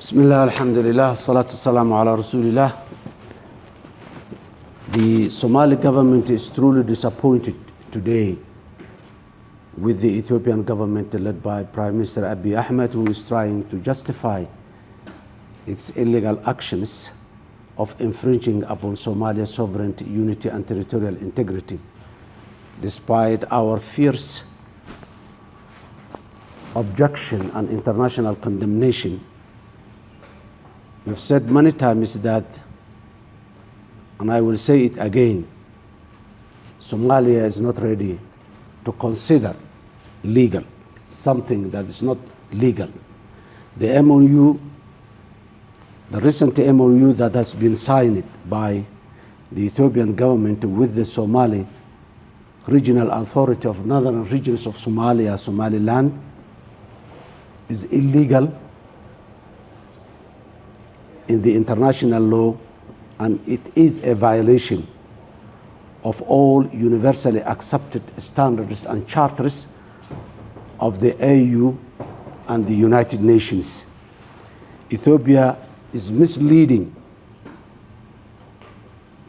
Bismillah, alhamdulillah, salatu salamu ala rasulillah. The Somali government is truly disappointed today with the Ethiopian government led by Prime Minister Abiy Ahmed, who is trying to justify its illegal actions of infringing upon Somalia's sovereignty, unity, and territorial integrity, despite our fierce objection and international condemnation. We've said many times that, and I will say it again, Somalia is not ready to consider legal something that is not legal. The MOU, the recent MOU that has been signed by the Ethiopian government with the Somali Regional Authority of Northern Regions of Somalia, Somaliland, is illegal in the international law, and it is a violation of all universally accepted standards and charters of the AU and the United Nations. Ethiopia is misleading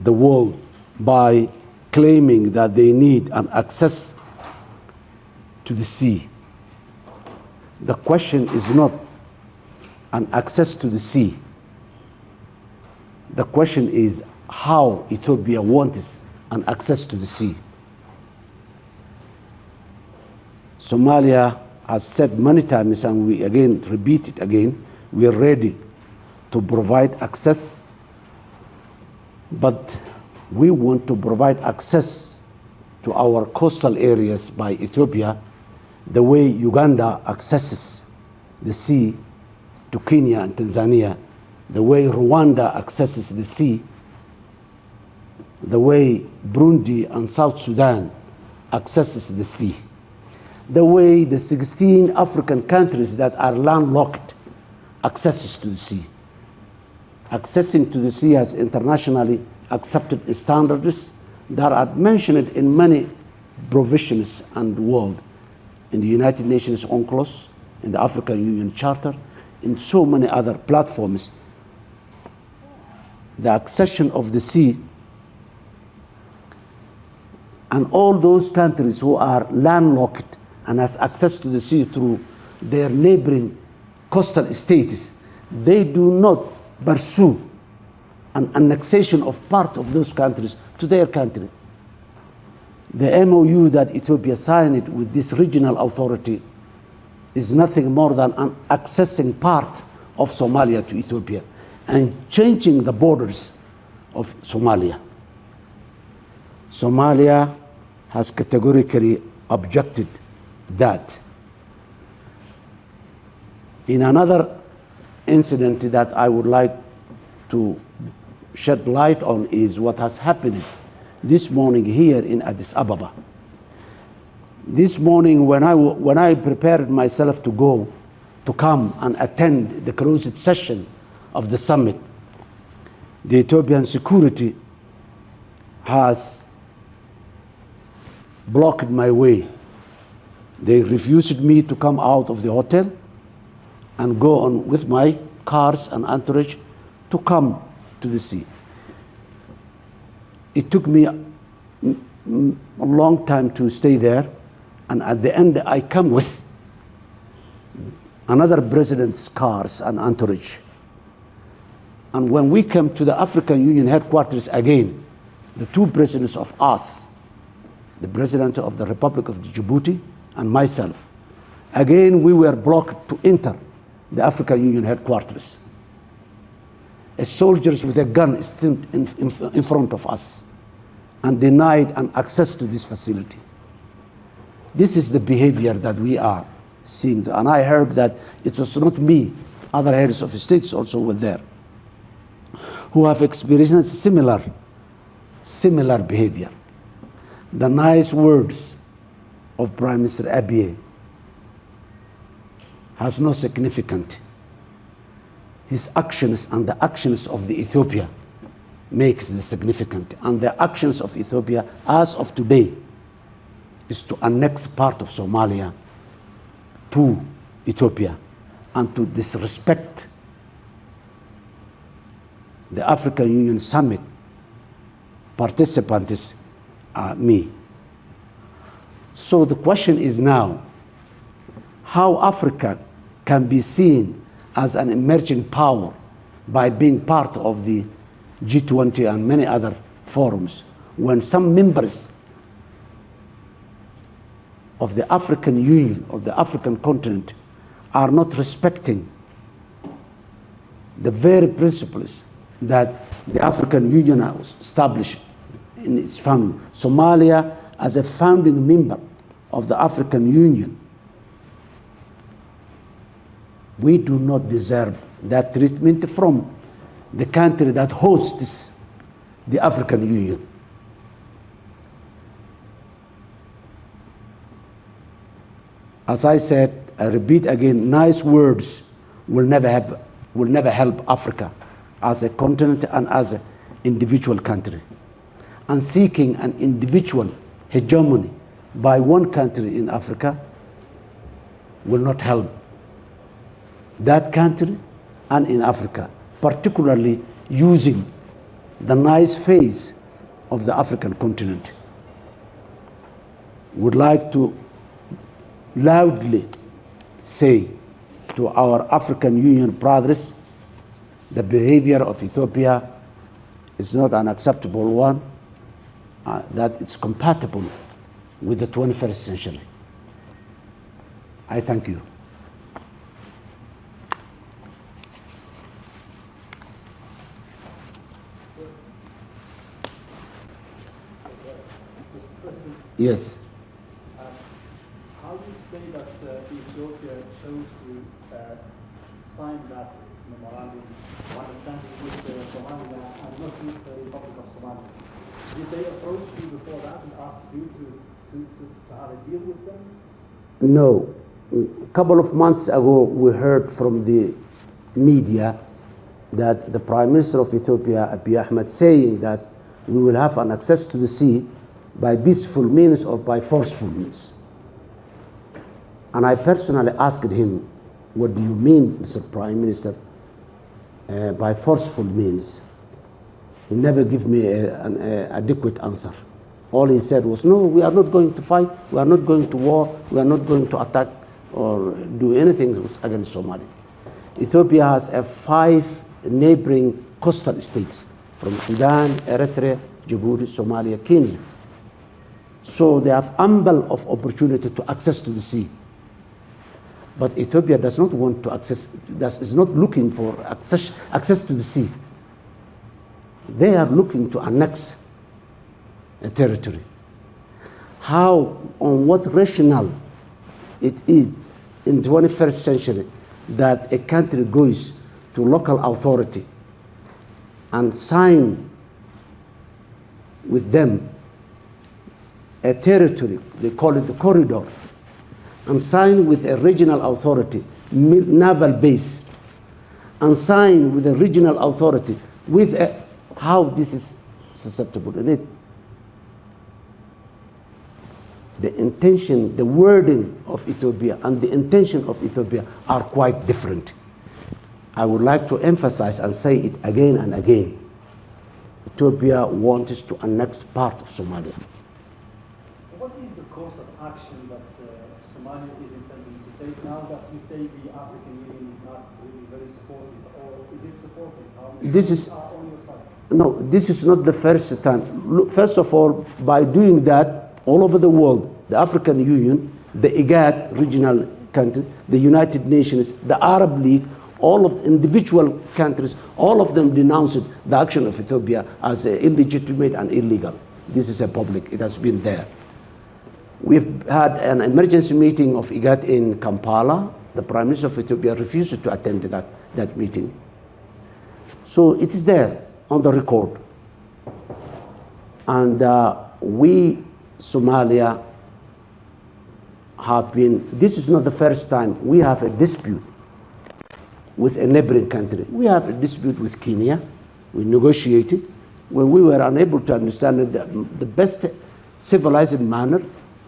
the world by claiming that they need an access to the sea. The question is not an access to the sea. The question is how Ethiopia wants an access to the sea. Somalia has said many times, and we again repeat it again, we are ready to provide access, but we want to provide access to our coastal areas by Ethiopia the way Uganda accesses the sea to Kenya and Tanzania, the way Rwanda accesses the sea, the way Burundi and South Sudan accesses the sea, the way the 16 African countries that are landlocked accesses to the sea. Accessing to the sea has internationally accepted standards that are mentioned in many provisions and world, in the United Nations UNCLOS, in the African Union Charter, in so many other platforms. The accession of the sea, and all those countries who are landlocked and has access to the sea through their neighboring coastal states, they do not pursue an annexation of part of those countries to their country. The MOU that Ethiopia signed with this regional authority is nothing more than an accessing part of Somalia to Ethiopia and changing the borders of Somalia. Somalia has categorically objected that. In another incident that I would like to shed light on is what has happened this morning here in Addis Ababa. This morning when I prepared myself to come and attend the closed session of the summit, the Ethiopian security has blocked my way. They refused me to come out of the hotel and go on with my cars and entourage to come to the sea. It took me a long time to stay there, and at the end I come with another president's cars and entourage. And when we came to the African Union headquarters again, the two presidents of us, the president of the Republic of Djibouti and myself, again we were blocked to enter the African Union headquarters. Soldiers with a gun stood in front of us and denied an access to this facility. This is the behavior that we are seeing. And I heard that it was not me, other heads of states also were there, who have experienced similar behavior. The nice words of Prime Minister Abiy has no significance. His actions and the actions of the Ethiopia makes the significant. And the actions of Ethiopia as of today is to annex part of Somalia to Ethiopia and to disrespect the African Union Summit participants me. So the question is now, how Africa can be seen as an emerging power by being part of the G20 and many other forums, when some members of the African Union, of the African continent, are not respecting the very principles that the African Union has established in its founding. Somalia, as a founding member of the African Union, we do not deserve that treatment from the country that hosts the African Union. As I said, I repeat again, nice words will never help Africa as a continent and as an individual country. And seeking an individual hegemony by one country in Africa will not help that country and in Africa, particularly using the nice face of the African continent. Would like to loudly say to our African Union brothers, the behavior of Ethiopia is not an acceptable one, that it's compatible with the 21st century. I thank you. Yes. How do you explain that Ethiopia chose to sign that memorandum of understanding with Somalia and not with the Republic of Somalia? Did they approach you before that and ask you to have a deal with them? No. A couple of months ago, we heard from the media that the Prime Minister of Ethiopia, Abiy Ahmed, saying that we will have an access to the sea by peaceful means or by forceful means. And I personally asked him, what do you mean, Mr. Prime Minister, by forceful means? He never gave me an adequate answer. All he said was, no, we are not going to fight, we are not going to war, we are not going to attack or do anything against Somalia. Ethiopia has 5 neighboring coastal states from Sudan, Eritrea, Djibouti, Somalia, Kenya. So they have ample of opportunity to access to the sea. But Ethiopia does not want to access, is not looking for access to the sea. They are looking to annex a territory. How, on what rationale it is in the 21st century that a country goes to local authority and sign with them a territory, they call it the corridor, and sign with a regional authority, naval base, and sign with a regional authority with how this is susceptible in it. The intention, the wording of Ethiopia and the intention of Ethiopia are quite different. I would like to emphasize and say it again and again. Ethiopia wants to annex part of Somalia. What is the course of action that Somalia is intending to take now that you say the African Union is not really very supportive, or is it supportive? This is are on your side? No, this is not the first time. Look, first of all, by doing that, all over the world, the African Union, the IGAD regional country, the United Nations, the Arab League, all of individual countries, all of them denounced the action of Ethiopia as illegitimate and illegal. This is a public, it has been there. We've had an emergency meeting of IGAD in Kampala. The Prime Minister of Ethiopia refused to attend that meeting. So it is there on the record. And we, Somalia, have been, this is not the first time we have a dispute with a neighboring country. We have a dispute with Kenya. We negotiated when we were unable to understand the best civilized manner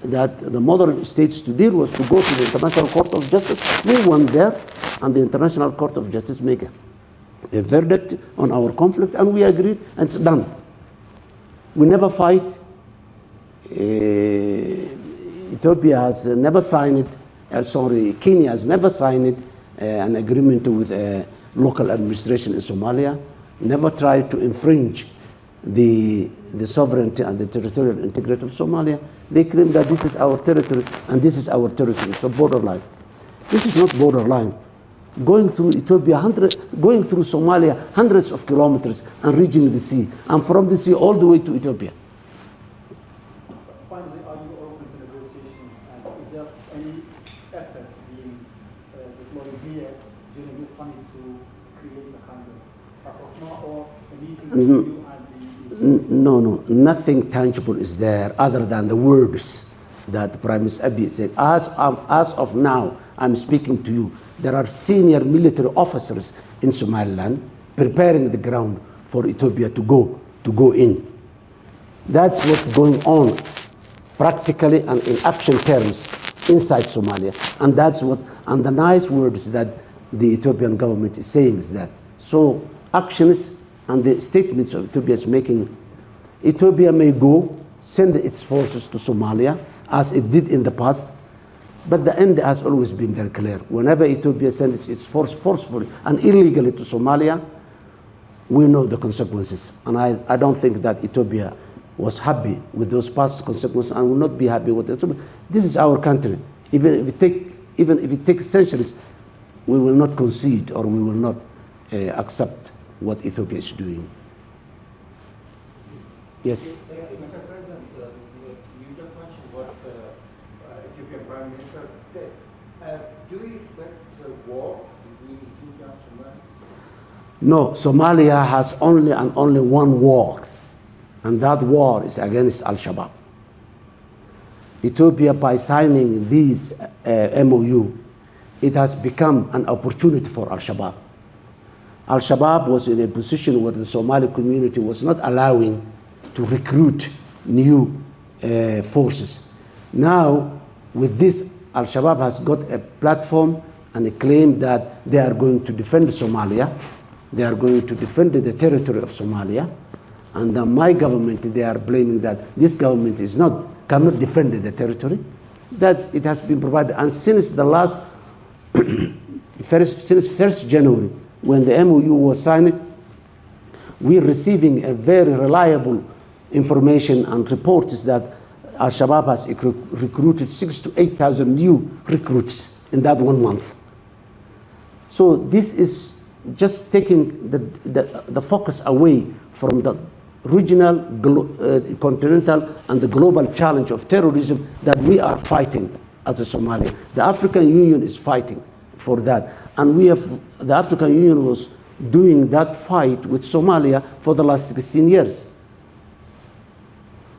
that the modern states to deal was to go to the International Court of Justice. We went there, and the International Court of Justice made a verdict on our conflict, and we agreed, and it's done. We never fight. Ethiopia has never signed it. Kenya has never signed an agreement with a local administration in Somalia. Never tried to infringe the sovereignty and the territorial integrity of Somalia. They claim that this is our territory and this is our territory. It's a borderline. This is not borderline. Going through Ethiopia, going through Somalia, hundreds of kilometers and reaching the sea, and from the sea all the way to Ethiopia. Finally, are you open to negotiations, and is there any effort being deployed here during this summit to create a kind of rapprochement or a meeting between you and the No, nothing tangible is there other than the words that Prime Minister Abiy said. As of now, I'm speaking to you, there are senior military officers in Somaliland preparing the ground for Ethiopia to go in. That's what's going on practically and in action terms inside Somalia. And that's what, and the nice words that the Ethiopian government is saying is that. So actions and the statements of Ethiopia is making, Ethiopia may go, send its forces to Somalia, as it did in the past, but the end has always been very clear. Whenever Ethiopia sends its force forcefully and illegally to Somalia, we know the consequences. And I don't think that Ethiopia was happy with those past consequences and will not be happy with it. This is our country. Even if it takes centuries, we will not concede or we will not accept what Ethiopia is doing. Yes? Mr. President, you just mentioned what Ethiopian Prime Minister said. Do you expect a war between Ethiopia and Somalia? No, Somalia has only one war, and that war is against Al-Shabaab. Ethiopia, by signing these MOU, it has become an opportunity for Al-Shabaab. Al-Shabaab was in a position where the Somali community was not allowing to recruit new forces. Now, with this, Al-Shabaab has got a platform and a claim that they are going to defend Somalia. They are going to defend the territory of Somalia. And my government, they are blaming that this government cannot defend the territory. It has been provided. And since the last, since 1st January, when the MOU was signed, we're receiving a very reliable information and reports that Al-Shabaab has recruited 6,000 to 8,000 new recruits in that 1 month. So this is just taking the focus away from the regional, continental, and the global challenge of terrorism that we are fighting as a Somalia. The African Union is fighting for that. And the African Union was doing that fight with Somalia for the last 16 years.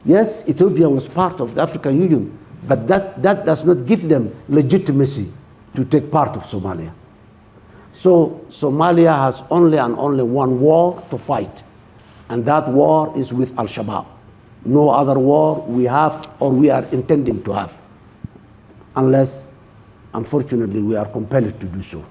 Yes, Ethiopia was part of the African Union, but that does not give them legitimacy to take part of Somalia. So Somalia has only one war to fight, and that war is with Al-Shabaab. No other war we have or we are intending to have, unless, unfortunately, we are compelled to do so.